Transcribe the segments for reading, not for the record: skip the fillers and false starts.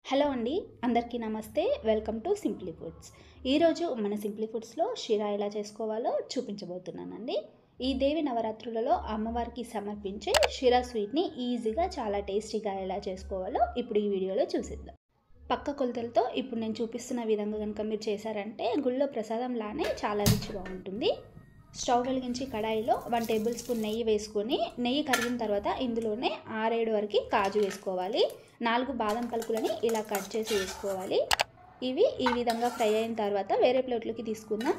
Hello అండి, అందరికీ నమస్తే. Welcome to simply foods. ఈరోజు మన సింప్లీ ఫుడ్స్లో షీరా ఎలా చేసుకోవాలో చూపించబోతున్నానండి. ఈ దేవి నవరాత్రులలో అమ్మవారికి సమర్పించే షీరా స్వీట్ని ఈజీగా చాలా టేస్టీగా ఎలా చేసుకోవాలో ఇప్పుడు ఈ వీడియోలో చూసిద్దాం. పక్క కొలతలతో ఇప్పుడు నేను చూపిస్తున్న విధంగా కనుక మీరు చేశారంటే గుళ్ళో ప్రసాదంలానే చాలా రుచిగా ఉంటుంది. స్టవ్ వెలిగించి కడాయిలో 1 టేబుల్ స్పూన్ నెయ్యి వేసుకొని, నెయ్యి కరిగిన తర్వాత ఇందులోనే 6-7 వరకు కాజు వేసుకోవాలి. 4 బాదం పలుకులని ఇలా కట్ చేసి వేసుకోవాలి. ఇవి ఈ విధంగా ఫ్రై అయిన తర్వాత వేరే ప్లేట్లోకి తీసుకుందాం.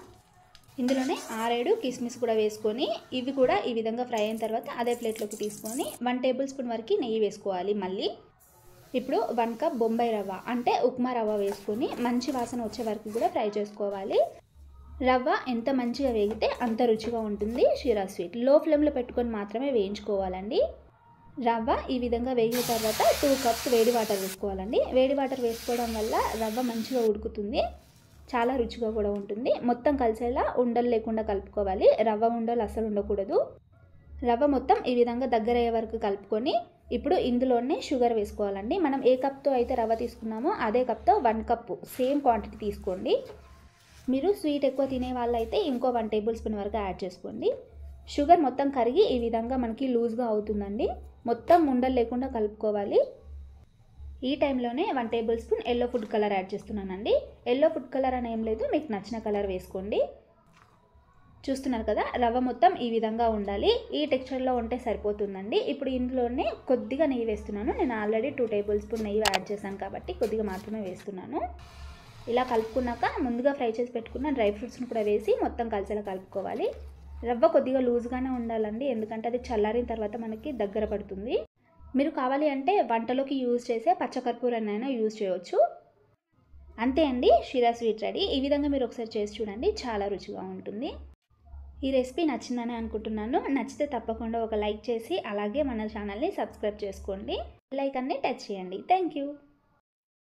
ఇందులోనే 6-7 కిస్మిస్ కూడా వేసుకొని, ఇవి కూడా ఈ విధంగా ఫ్రై అయిన తర్వాత అదే ప్లేట్లోకి తీసుకొని 1 టేబుల్ స్పూన్ వరకు నెయ్యి వేసుకోవాలి. మళ్ళీ ఇప్పుడు 1 కప్ బొంబాయి రవ్వ అంటే ఉప్మా రవ్వ వేసుకొని మంచి వాసన వచ్చే వరకు కూడా ఫ్రై చేసుకోవాలి. రవ్వ ఎంత మంచిగా వేగితే అంత రుచిగా ఉంటుంది షీరా స్వీట్. లో ఫ్లేమ్లో పెట్టుకొని మాత్రమే వేయించుకోవాలండి. రవ్వ ఈ విధంగా వేగిన తర్వాత 2 కప్స్ వేడి వాటర్ వేసుకోవాలండి. వేడి వాటర్ వేసుకోవడం వల్ల రవ్వ మంచిగా ఉడుకుతుంది, చాలా రుచిగా కూడా ఉంటుంది. మొత్తం కలిసేలా ఉండలు లేకుండా కలుపుకోవాలి. రవ్వ ఉండలు అస్సలు ఉండకూడదు. రవ్వ మొత్తం ఈ విధంగా దగ్గర అయ్యే వరకు కలుపుకొని ఇప్పుడు ఇందులోనే షుగర్ వేసుకోవాలండి. మనం ఏ కప్తో అయితే రవ్వ తీసుకున్నామో అదే కప్తో 1 కప్పు సేమ్ క్వాంటిటీ తీసుకోండి. మీరు స్వీట్ ఎక్కువ తినే వాళ్ళైతే ఇంకో 1 టేబుల్ స్పూన్ వరకు యాడ్ చేసుకోండి. షుగర్ మొత్తం కరిగి ఈ విధంగా మనకి లూజ్గా అవుతుందండి. మొత్తం ఉండలు లేకుండా కలుపుకోవాలి. ఈ టైంలోనే 1 table spoon yellow food colour add చేస్తున్నానండి. ఎల్లో ఫుడ్ కలర్ అని ఏం లేదు, మీకు నచ్చిన కలర్ వేసుకోండి. చూస్తున్నారు కదా, రవ్వ మొత్తం ఈ విధంగా ఉండాలి. ఈ టెక్స్చర్లో ఉంటే సరిపోతుందండి. ఇప్పుడు ఇందులోనే కొద్దిగా నెయ్యి వేస్తున్నాను. నేను ఆల్రెడీ 2 టేబుల్ స్పూన్ నెయ్యి యాడ్ చేశాను కాబట్టి కొద్దిగా మాత్రమే వేస్తున్నాను. ఇలా కలుపుకున్నాక ముందుగా ఫ్రై చేసి పెట్టుకున్న డ్రై ఫ్రూట్స్ని కూడా వేసి మొత్తం కలిసేలా కలుపుకోవాలి. రవ్వ కొద్దిగా లూజ్గానే ఉండాలండి, ఎందుకంటే అది చల్లారిన తర్వాత మనకి దగ్గర పడుతుంది. మీరు కావాలి అంటే వంటలోకి యూజ్ చేసే పచ్చకర్పూరాన్నైనా యూజ్ చేయవచ్చు. అంతే అండి, షీరా స్వీట్ రెడీ. ఈ విధంగా మీరు ఒకసారి చేసి చూడండి, చాలా రుచిగా ఉంటుంది. ఈ రెసిపీ నచ్చిందని అనుకుంటున్నాను. నచ్చితే తప్పకుండా ఒక లైక్ చేసి అలాగే మన ఛానల్ని సబ్స్క్రైబ్ చేసుకోండి. బెల్ ఐకాన్ని టచ్ చేయండి. Thank you.